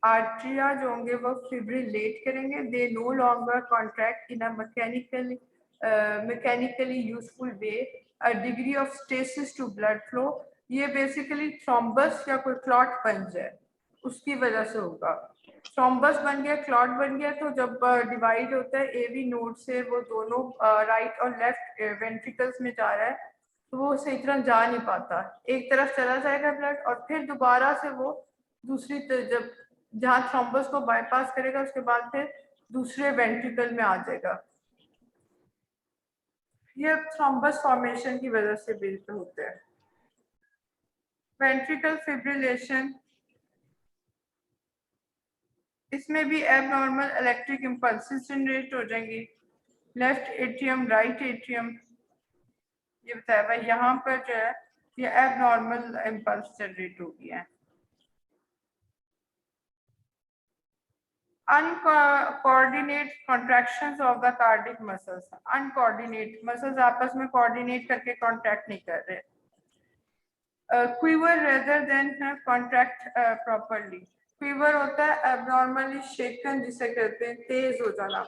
Speaker 1: atria जो होंगे वो फिब्रिलेट करेंगे, they no longer contract in a mechanically useful way, a degree of stasis to blood flow, ये बेसिकली थ्रोम्बस या कोई क्लॉट बन जाए उसकी वजह से होगा। थ्रोम्बस बन गया, क्लॉट बन गया, तो जब डिवाइड होता है एवी नोड से, वो दोनों राइट और लेफ्ट वेंट्रिकल्स में जा रहा है, तो वो सही तरह जा नहीं पाता, एक तरफ चला जाएगा ब्लड और फिर दोबारा से वो दूसरी जब जहाँ थ्रोम्बस को बाईपास करेगा उसके बाद फिर दूसरे वेंट्रिकल में आ जाएगा। ये थ्रोम्बस फॉर्मेशन की वजह से बिल्कुल होते हैं। वेंट्रिकल फिब्रिलेशन, इसमें भी एबनॉर्मल इलेक्ट्रिक इम्पल्सेस जनरेट हो जाएंगी, लेफ्ट एट्रियम राइट एट्रियम, ये बताया हुआ यहाँ पर जो है ये एबनॉर्मल इम्पल्स जनरेट हो गया है। Uncoordinate contractions of the cardiac muscles, uncoordinate muscles आपस में कोऑर्डिनेट करके कॉन्ट्रैक्ट नहीं कर रहे। Quiver rather than contract properly, quiver होता है एबनॉर्मली शेकन जिसे कहते हैं, तेज हो जाना।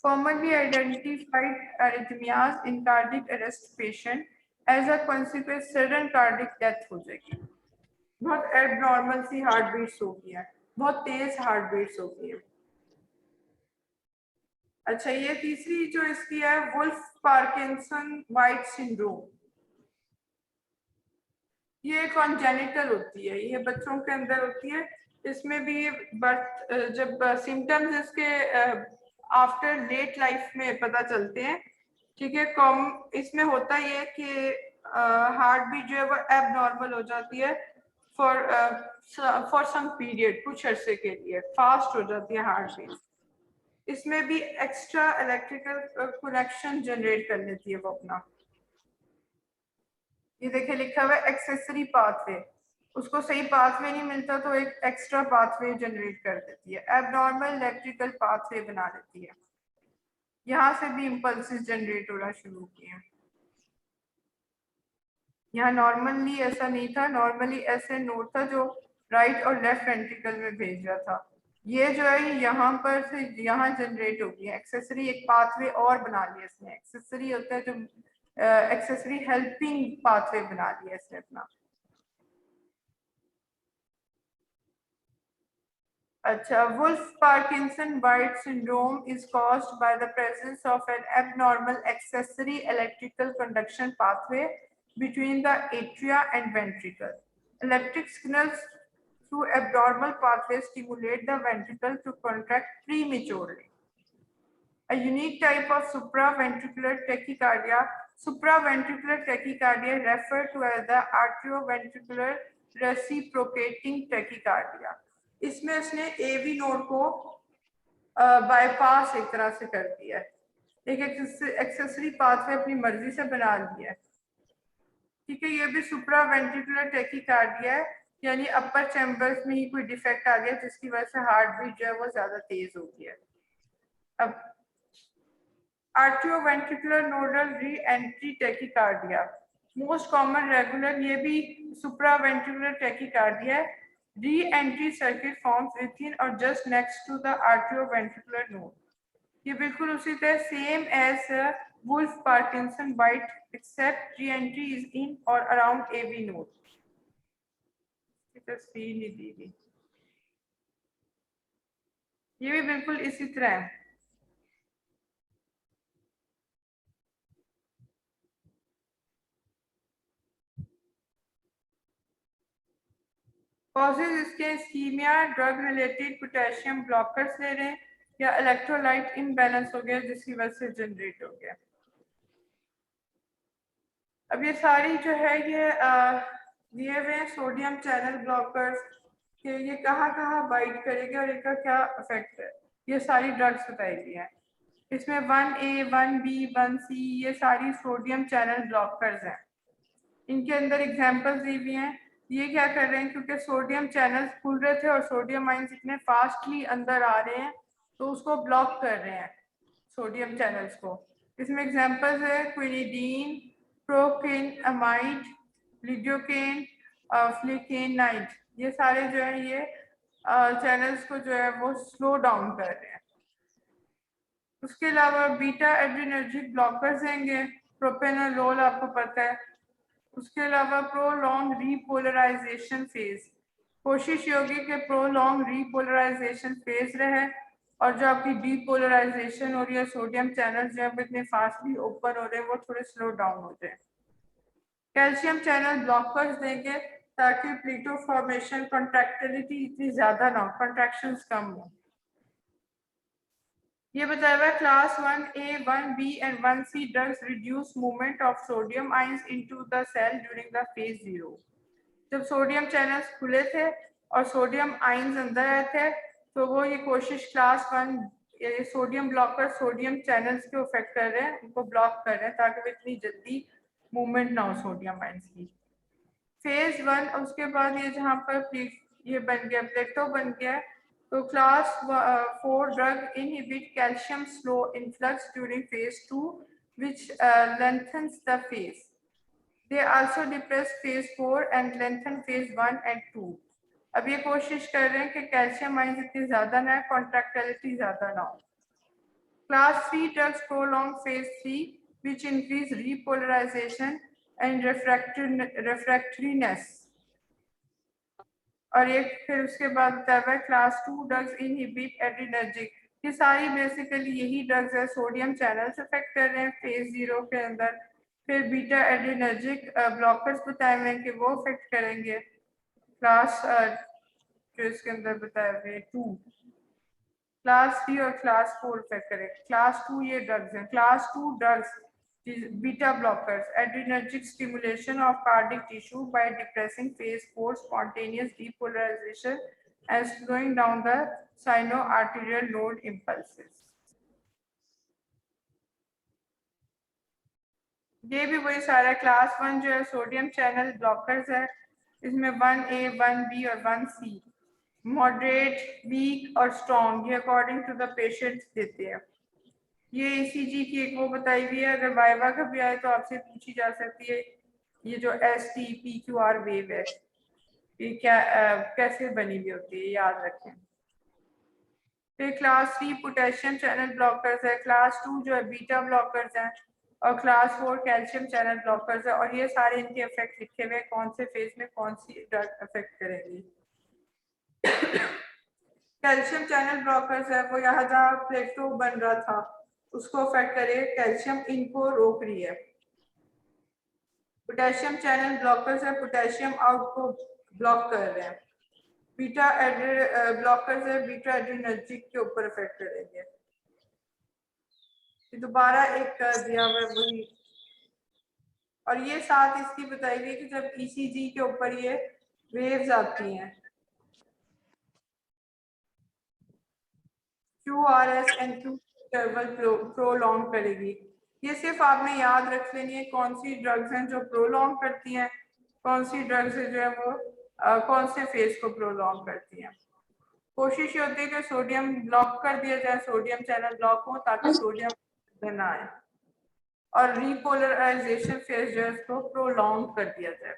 Speaker 1: Commonly identified arrhythmias in cardiac arrest patient as a consequence sudden cardiac death हो जाएगी, बहुत एबनॉर्मल सी हार्ट बीट्स होगी है, बहुत तेज हार्ट बीट्स होगी है। अच्छा, ये तीसरी जो इसकी है वुल्फ पार्किंसन वाइट सिंड्रोम, ये कॉन्जेनिटल होती है, ये बच्चों के अंदर होती है। इसमें भी बर्थ जब सिम्टम्स इसके आफ्टर लेट लाइफ में पता चलते हैं, ठीक है। कॉम इसमें होता ये है कि हार्ट बीट जो है वो एबनॉर्मल हो जाती है फॉर सम पीरियड, कुछ अरसे के लिए फास्ट हो जाती है हार्ट बीट। इसमें भी एक्स्ट्रा इलेक्ट्रिकल कनेक्शन जनरेट कर लेती है वो अपना, ये देखिए लिखा हुआ है एक्सेसरी पाथवे, उसको सही पाथवे नहीं मिलता तो एक एक्स्ट्रा पाथवे जनरेट कर देती है, एबनॉर्मल इलेक्ट्रिकल पाथवे बना देती है, यहाँ से भी इम्पल्सेस जनरेट होना शुरू किए। यहाँ नॉर्मली ऐसा नहीं था, नॉर्मली ऐसे नोड था जो राइट और लेफ्ट वेंट्रिकल में भेज रहा था, ये जो है यहाँ पर से यहाँ जनरेट होगी, एक्सेसरी एक पाथवे और बना लिया इसने, एक्सेसरी होता है जो एक्सेसरी हेल्पिंग पाथवे बना लिया इसने अपना। अच्छा, Wolff Parkinson White syndrome is caused by the presence of an abnormal accessory electrical conduction pathway between the atria and ventricle. Electric signals through abnormal pathways stimulate the ventricle to contract prematurely. A unique type of supraventricular tachycardia. Supraventricular tachycardia referred to as the atrioventricular reciprocating tachycardia. इसमें उसने AV node को bypass एक तरह से कर दिया है, एक एक्सेसरी पाथवे अपनी मर्जी से बना लिया है, ठीक है। ये भी सुप्रावेंट्रिकुलर टैकीकार्डिया है, यानी अपर चैम्बर्स में ही कोई डिफेक्ट आ गया जिसकी वजह से हार्ट बीट जो है वो ज्यादा तेज हो गया है। अब atrioventricular nodal re-entry tachycardia, most common regular, ये भी सुप्रावेंट्रिकुलर टैकीकार्डिया है। री-एंट्री सर्किट फॉर्म्स विथिन और just next to the atrioventricular node, ये बिल्कुल उसी तरह same as Wolff Parkinson White except re-entry is in और अराउंड एवी नोड। तस्वीर नहीं दी गई, ये भी बिल्कुल इसी तरह है। कॉजेज इसके ischaemia, drug related potassium blockers ले रहे हैं, या इलेक्ट्रोलाइट इम्बैलेंस हो गया जिसकी वजह से जनरेट हो गया। अब ये सारी जो है ये दिए हुए हैं सोडियम चैनल ब्लॉकर्स के, ये कहाँ बाइट करेंगे और इनका क्या इफेक्ट है, ये सारी ड्रग्स बताई गई हैं। इसमें 1A, 1B, 1C ये सारी सोडियम चैनल ब्लॉकर्स हैं। इनके अंदर एग्जाम्पल्स दी हुई हैं। ये क्या कर रहे हैं, क्योंकि सोडियम चैनल्स खुल रहे थे और सोडियम आइंस इतने फास्टली अंदर आ रहे हैं तो उसको ब्लॉक कर रहे हैं सोडियम चैनल्स को। इसमें एग्जाम्पल्स है क्विनिडीन, प्रोकेनामाइड, लिडोकेन, फ्लिकेनाइड, ये सारे जो है ये चैनल्स को जो है वो स्लो डाउन कर रहे हैं। उसके अलावा बीटा एड्रेनर्जिक ब्लॉकर्स देंगे, प्रोपेनोलोल आपको पता है। उसके अलावा प्रोलॉन्ग रीपोलराइजेशन फेज, कोशिश ये होगी कि प्रोलॉन्ग रीपोलराइजेशन फेज रहे और जो आपकी डीपोलराइजेशन हो रही है सोडियम चैनल जो है इतने फास्टली ओपन हो रहे हैं वो थोड़े स्लो डाउन हो जाए। कैल्शियम चैनल ब्लॉकर्स देंगे ताकि प्लेटो फॉर्मेशन कॉन्ट्रैक्टिलिटी इतनी ज्यादा ना हो, कॉन्ट्रैक्शंस कम हो। ये बताया हुआ है class 1A, 1B and 1C drugs reduce movement of sodium ions into the cell during the phase 0। जब सोडियम चैनल्स खुले थे और सोडियम आयंस अंदर आए थे तो वो ये कोशिश class 1 sodium blocker sodium channels को अफेक्ट कर रहे हैं, उनको ब्लॉक कर रहे हैं ताकि वो इतनी जल्दी मूवमेंट ना हो सोडियम आयंस की। फेज 1 उसके बाद ये जहाँ पर ये बन गया प्लेटो बन गया तो class 4 drug inhibit calcium slow influx during phase 2 which lengthens the phase. They also depress phase 4 and lengthen phase 1 and 2. अब ये कोशिश कर रहे हैं कि कैल्शियम आयंस इतनी ज्यादा ना कॉन्ट्रैक्टिलिटी ज्यादा ना हो। Class 3 drugs prolong phase 3 which increase repolarization and refractoriness. और एक फिर उसके बाद बताया हुआ है क्लास 2 ड्रग्स इनहिबिट एड्रिनर्जिक। ये सारी बेसिकली यही ड्रग्स है सोडियम चैनल्स अफेक्ट कर रहे हैं फेज 0 के अंदर। फिर बीटा एड्रिनर्जिक ब्लॉकर्स बताए हुए हैं कि वो अफेक्ट करेंगे क्लास जो इसके अंदर बताए हुए 2। क्लास 3 और क्लास 4 अफेक्ट करेंगे। क्लास 2 ये ड्रग्स हैं। Class 2 drugs beta blockers adrenergic stimulation of cardiac tissue by depressing phase 4 spontaneous depolarization and slowing down the sinoarterial node impulses। ये भी वही सारा क्लास 1 जो है सोडियम चैनल ब्लॉकर्स है, इसमें 1A, 1B और 1C मॉडरेट, वीक और स्ट्रॉन्ग ये अकॉर्डिंग टू द पेशेंट देते हैं। ये ECG की एक वो बताई हुई है, अगर वाइवा का भी आए तो आपसे पूछी जा सकती है ये जो ST-PQR वेव है ये क्या कैसे बनी हुई होती है, याद रखें। फिर क्लास 3 पोटेशियम चैनल ब्लॉकर्स है, क्लास 2 जो है बीटा ब्लॉकर्स हैं और क्लास 4 कैल्शियम चैनल ब्लॉकर्स है। और ये सारे इनके इफेक्ट लिखे हुए कौन से फेज में कौन सी ड्रग अफेक्ट करेगी। कैल्शियम चैनल ब्लॉकर्स है वो यहाँ जहाँ प्लेटो बन रहा था उसको अफेक्ट करे, कैल्शियम इनको रोक रही है। पोटेशियम चैनल ब्लॉकर्स है पोटेशियम आउट को ब्लॉक कर रहे हैं। बीटा ब्लॉकर्स है बीटा एड्रिनर्जिक के ऊपर इफेक्ट करेंगे। दोबारा एक कर दिया हुआ वही। और ये साथ इसकी बताई गई कि जब ECG के ऊपर ये वेव्स आती हैं QRS and Q interval prolong करेगी। ये सिर्फ आपने याद रख लेनी है कौन सी ड्रग्स हैं जो प्रोलॉन्ग करती हैं, कौन सी ड्रग्स जो है वो कौन से फेज को प्रोलॉन्ग करती हैं। कोशिश ये होती है कि सोडियम ब्लॉक कर दिया जाए, सोडियम चैनल ब्लॉक हो ताकि सोडियम ना आए और रीपोलराइजेशन फेज जो है उसको प्रोलॉन्ग कर दिया जाए।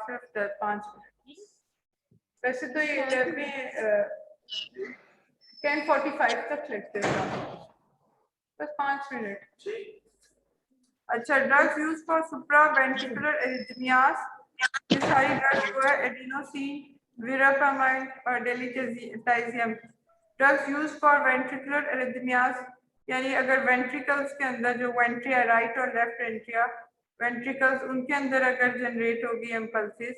Speaker 1: सिर्फ 5 मिनट, वैसे तो ये 10:45 तक लिखते हैं बस 5 मिनट। अच्छा, drugs use for supraventricular arrhythmias, ये सारी ड्रग्स जो है एडिनोसिन, विरापामाइन और diltiazem. Drugs use for ventricular arrhythmias यानी अगर वेंट्रिकल्स के अंदर जो वेंट्रिया राइट और लेफ्ट वेंट्रिया वेंट्रिकल्स उनके अंदर अगर जनरेट होगी इम्पल्सिस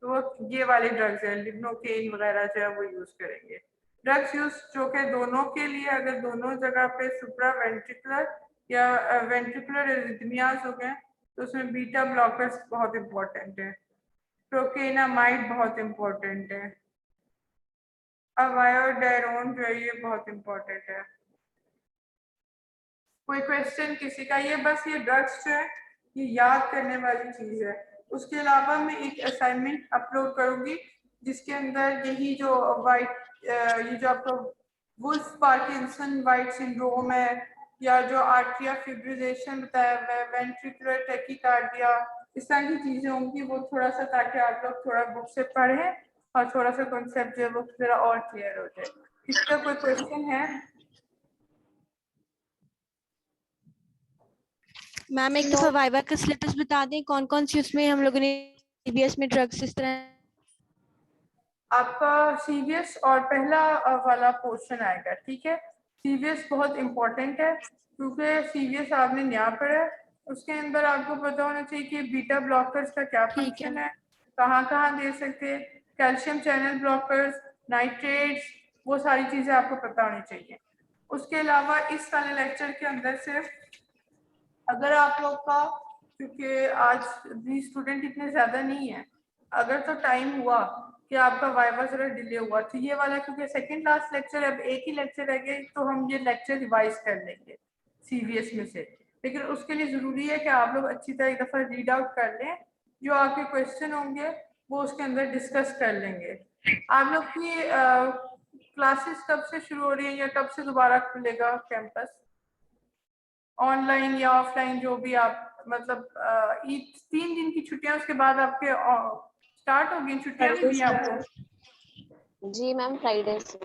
Speaker 1: तो ये वाले ड्रग्स हैं, लिग्नोकेन वगैरह जो है वो यूज करेंगे। ड्रग्स यूज जो कि दोनों के लिए अगर दोनों जगह पे सुप्रा वेंट्रिकुलर या वेंट्रिकुलर एरिथमियास हो गए तो उसमें बीटा ब्लॉकर्स बहुत इंपॉर्टेंट है, प्रोकेनामाइड बहुत इंपॉर्टेंट है, अवायोडायरोन जो है ये बहुत इंपॉर्टेंट है। कोई क्वेश्चन किसी का? ये बस ये ड्रग्स जो है ये याद करने वाली चीज है। उसके अलावा मैं एक असाइनमेंट अपलोड करूंगी जिसके अंदर यही जो ये जो आपको वुल्फ पार्किंसन वाइट सिंड्रोम है या जो आर्ट्रिया फिब्रिलेशन बताया हुआ है, वेंट्रिकुलर टैकीकार्डिया, इस तरह की चीजें होंगी वो थोड़ा सा, ताकि आप लोग थोड़ा बुक से पढ़ें और थोड़ा सा कॉन्सेप्ट जो है वो जरा और क्लियर हो जाए। इसका कोई क्वेश्चन है?
Speaker 3: मैम एक दफा वाइवा का सिलेबस बता दें, कौन कौन सी उसमें हम लोगों ने सीबीएस में ड्रग्स इस तरह।
Speaker 1: आपका सीवीएस और पहला वाला पोर्शन आएगा, ठीक है। सीवीएस बहुत इंपॉर्टेंट है क्योंकि सीवीएस आपने नया पढ़ा है, उसके अंदर आपको पता होना चाहिए कि बीटा ब्लॉकर्स का क्या
Speaker 3: ठीक है।
Speaker 1: फंक्शन है, कहाँ कहाँ दे सकते हैं, कैल्शियम चैनल ब्लॉकर्स, नाइट्रेट्स, वो सारी चीजें आपको पता होनी चाहिए। उसके अलावा इस वाले लेक्चर के अंदर से अगर आप लोग का, क्योंकि आज भी स्टूडेंट इतने ज्यादा नहीं है, अगर तो टाइम हुआ कि आपका वाइवा जरा डिले हुआ तो ये वाला, क्योंकि सेकंड लास्ट लेक्चर अब एक ही लेक्चर रह गए, तो हम ये लेक्चर रिवाइज कर लेंगे सीवीएस में से। लेकिन उसके लिए जरूरी है कि आप लोग अच्छी तरह एक दफा रीड आउट कर लें, जो आपके क्वेश्चन होंगे वो उसके अंदर डिस्कस कर लेंगे। आप लोग की क्लासेस कब से शुरू हो रही है या कब से दोबारा खुलेगा कैंपस, ऑनलाइन या ऑफलाइन, जो भी आप मतलब ईद 3 दिन की छुट्टियां उसके बाद आपके स्टार्ट हो गई, छुट्टियां भी दी आपको?
Speaker 4: जी मैम, फ्राइडे से।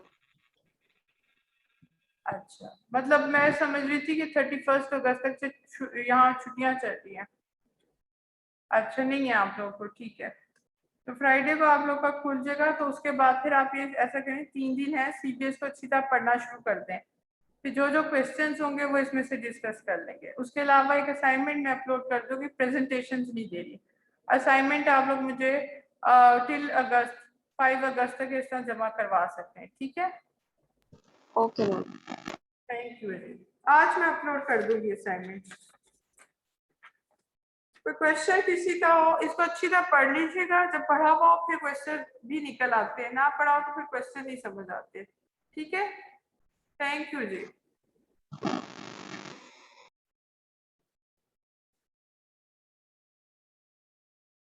Speaker 1: अच्छा, मतलब मैं समझ रही थी कि 31 अगस्त तक से यहाँ छुट्टियां चल रही हैं। अच्छा नहीं है आप लोगों को, ठीक है। तो फ्राइडे को आप लोग का खुल जाएगा, तो उसके बाद फिर आप ये ऐसा करें, 3 दिन है, सीबीएस को अच्छी तरह पढ़ना शुरू कर दें, फिर जो जो क्वेश्चंस होंगे वो इसमें से डिस्कस कर लेंगे। उसके अलावा एक असाइनमेंट मैं अपलोड कर दूंगी, प्रेजेंटेशंस नहीं दे रही, असाइनमेंट आप लोग मुझे टिल अगस्त 5 अगस्त तक इस तरह जमा करवा सकते हैं, ठीक है।
Speaker 4: Okay ma'am.
Speaker 1: थैंक यू जी, आज मैं अपलोड कर दूंगी असाइनमेंट। कोई क्वेश्चन किसी का हो, इसको अच्छी तरह पढ़ लीजिएगा, जब पढ़ा हुआ हो फिर क्वेश्चन भी निकल आते हैं, ना पढ़ा हो तो फिर क्वेश्चन नहीं समझ आते, ठीक है। Thank you ji.